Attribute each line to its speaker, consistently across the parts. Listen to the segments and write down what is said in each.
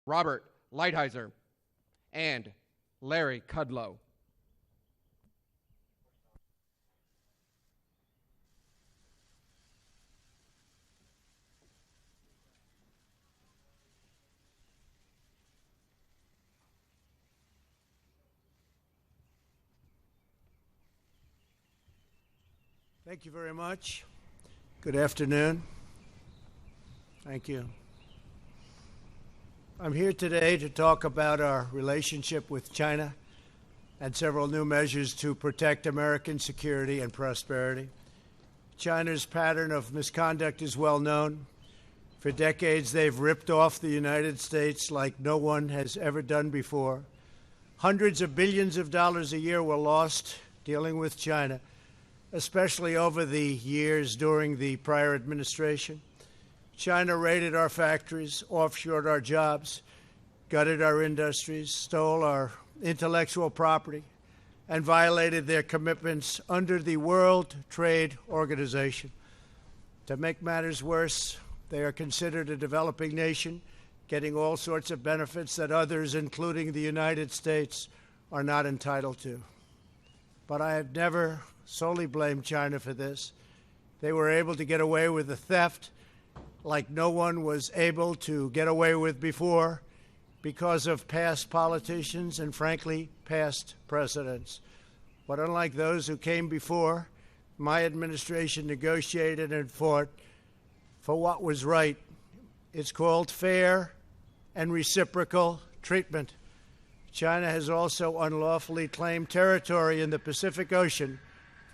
Speaker 1: Robert Lighthizer, and Larry Kudlow.
Speaker 2: Thank you very much. Good afternoon. Thank you. I'm here today to talk about our relationship with China and several new measures to protect American security and prosperity. China's pattern of misconduct is well known. For decades, they've ripped off the United States like no one has ever done before. Hundreds of billions of dollars a year were lost dealing with China, especially over the years during the prior administration. China raided our factories, offshored our jobs, gutted our industries, stole our intellectual property, and violated their commitments under the World Trade Organization. To make matters worse, they are considered a developing nation, getting all sorts of benefits that others, including the United States, are not entitled to. But I have never solely blamed China for this. They were able to get away with the theft like no one was able to get away with before because of past politicians and, frankly, past presidents. But unlike those who came before, my administration negotiated and fought for what was right. It's called fair and reciprocal treatment. China has also unlawfully claimed territory in the Pacific Ocean,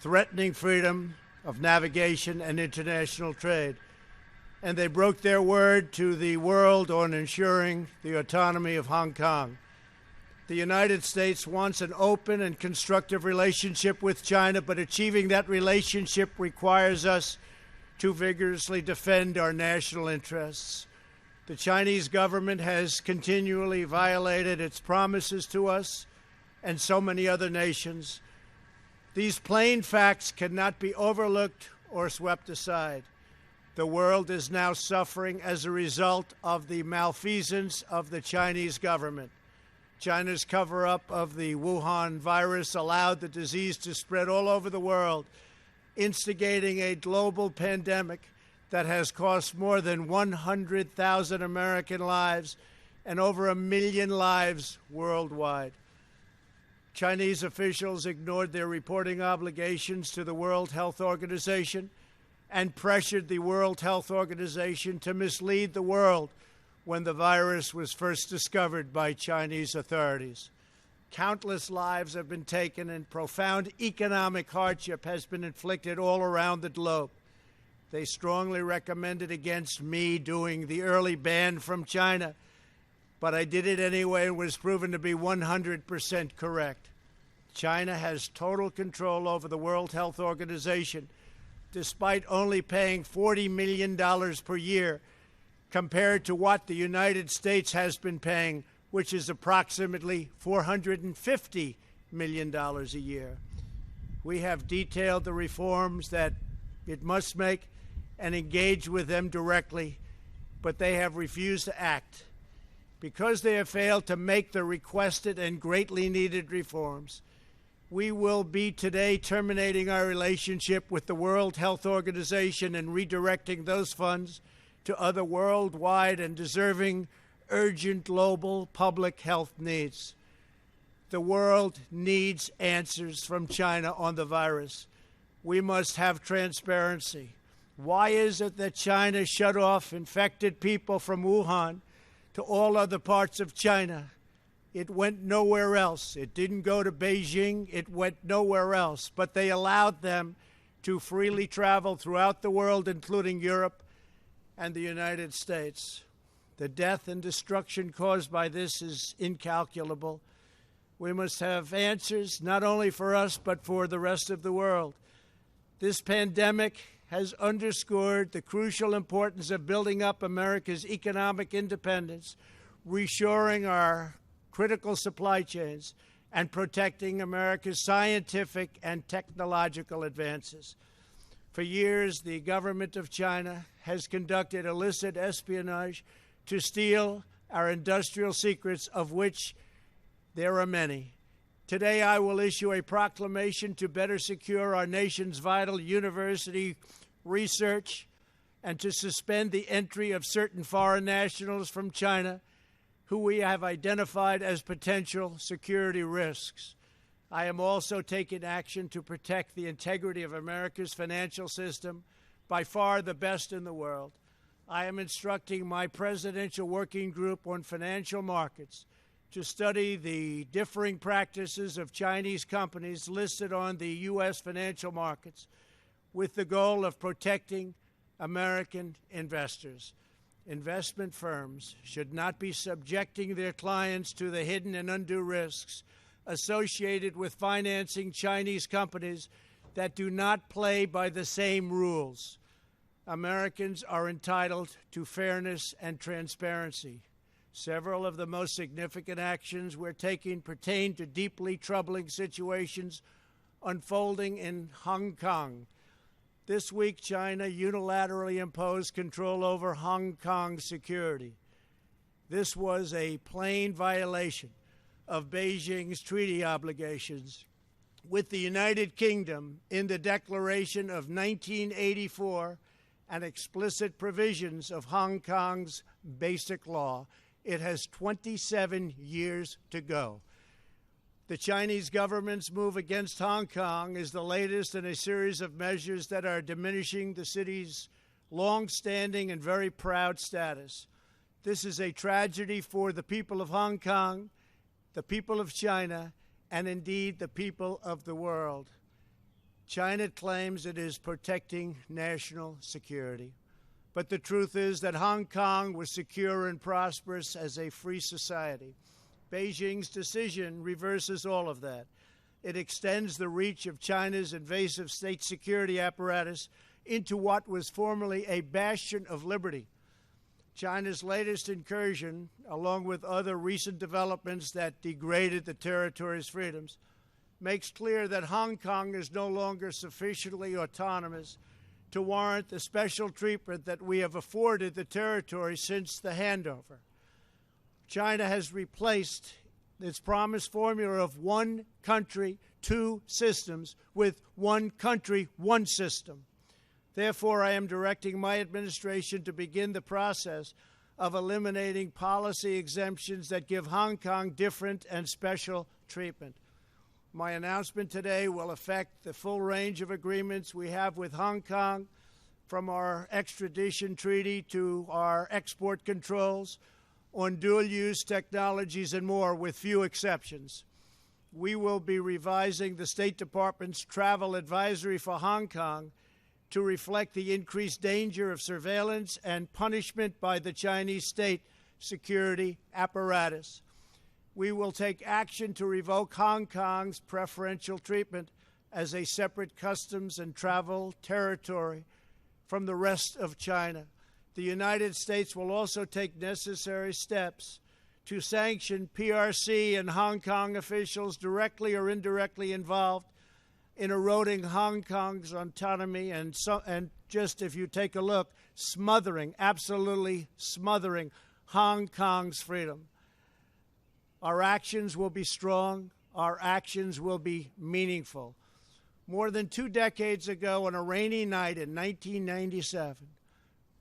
Speaker 2: threatening freedom of navigation and international trade. And they broke their word to the world on ensuring the autonomy of Hong Kong. The United States wants an open and constructive relationship with China, but achieving that relationship requires us to vigorously defend our national interests. The Chinese government has continually violated its promises to us and so many other nations. These plain facts cannot be overlooked or swept aside. The world is now suffering as a result of the malfeasance of the Chinese government. China's cover-up of the Wuhan virus allowed the disease to spread all over the world, instigating a global pandemic that has cost more than 100,000 American lives and over 1 million lives worldwide. Chinese officials ignored their reporting obligations to the World Health Organization and pressured the World Health Organization to mislead the world when the virus was first discovered by Chinese authorities. Countless lives have been taken and profound economic hardship has been inflicted all around the globe. They strongly recommended against me doing the early ban from China, but I did it anyway and was proven to be 100% correct. China has total control over the World Health Organization, despite only paying $40 million per year compared to what the United States has been paying, which is approximately $450 million a year. We have detailed the reforms that it must make and engage with them directly, but they have refused to act. Because they have failed to make the requested and greatly needed reforms, we will be today terminating our relationship with the World Health Organization and redirecting those funds to other worldwide and deserving urgent global public health needs. The world needs answers from China on the virus. We must have transparency. Why is it that China shut off infected people from Wuhan to all other parts of China? It went nowhere else. It didn't go to Beijing. It went nowhere else. But they allowed them to freely travel throughout the world, including Europe and the United States. The death and destruction caused by this is incalculable. We must have answers not only for us, but for the rest of the world. This pandemic has underscored the crucial importance of building up America's economic independence, reshoring our critical supply chains, and protecting America's scientific and technological advances. For years, the government of China has conducted illicit espionage to steal our industrial secrets, of which there are many. Today, I will issue a proclamation to better secure our nation's vital university research and to suspend the entry of certain foreign nationals from China who we have identified as potential security risks. I am also taking action to protect the integrity of America's financial system, by far the best in the world. I am instructing my Presidential Working Group on Financial Markets to study the differing practices of Chinese companies listed on the U.S. financial markets with the goal of protecting American investors. Investment firms should not be subjecting their clients to the hidden and undue risks associated with financing Chinese companies that do not play by the same rules. Americans are entitled to fairness and transparency. Several of the most significant actions we're taking pertain to deeply troubling situations unfolding in Hong Kong. This week, China unilaterally imposed control over Hong Kong's security. This was a plain violation of Beijing's treaty obligations with the United Kingdom in the Declaration of 1984 and explicit provisions of Hong Kong's basic law. It has 27 years to go. The Chinese government's move against Hong Kong is the latest in a series of measures that are diminishing the city's long-standing and very proud status. This is a tragedy for the people of Hong Kong, the people of China, and indeed the people of the world. China claims it is protecting national security. But the truth is that Hong Kong was secure and prosperous as a free society. Beijing's decision reverses all of that. It extends the reach of China's invasive state security apparatus into what was formerly a bastion of liberty. China's latest incursion, along with other recent developments that degraded the territory's freedoms, makes clear that Hong Kong is no longer sufficiently autonomous to warrant the special treatment that we have afforded the territory since the handover. China has replaced its promised formula of one country, two systems with one country, one system. Therefore, I am directing my administration to begin the process of eliminating policy exemptions that give Hong Kong different and special treatment. My announcement today will affect the full range of agreements we have with Hong Kong, from our extradition treaty to our export controls on dual-use technologies and more, with few exceptions. We will be revising the State Department's travel advisory for Hong Kong to reflect the increased danger of surveillance and punishment by the Chinese state security apparatus. We will take action to revoke Hong Kong's preferential treatment as a separate customs and travel territory from the rest of China. The United States will also take necessary steps to sanction PRC and Hong Kong officials directly or indirectly involved in eroding Hong Kong's autonomy and just, if you take a look, absolutely smothering Hong Kong's freedom. Our actions will be strong. Our actions will be meaningful. More than 2 decades ago, on a rainy night in 1997,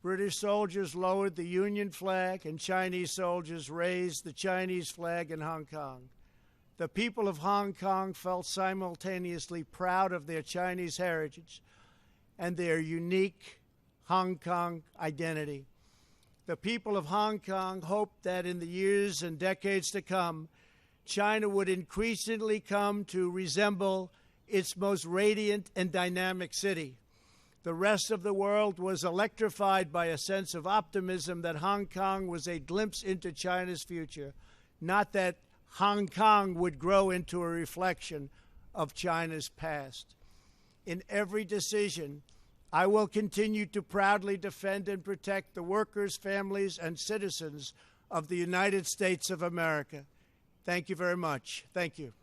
Speaker 2: British soldiers lowered the Union flag and Chinese soldiers raised the Chinese flag in Hong Kong. The people of Hong Kong felt simultaneously proud of their Chinese heritage and their unique Hong Kong identity. The people of Hong Kong hoped that in the years and decades to come, China would increasingly come to resemble its most radiant and dynamic city. The rest of the world was electrified by a sense of optimism that Hong Kong was a glimpse into China's future, not that Hong Kong would grow into a reflection of China's past. In every decision, I will continue to proudly defend and protect the workers, families, and citizens of the United States of America. Thank you very much. Thank you.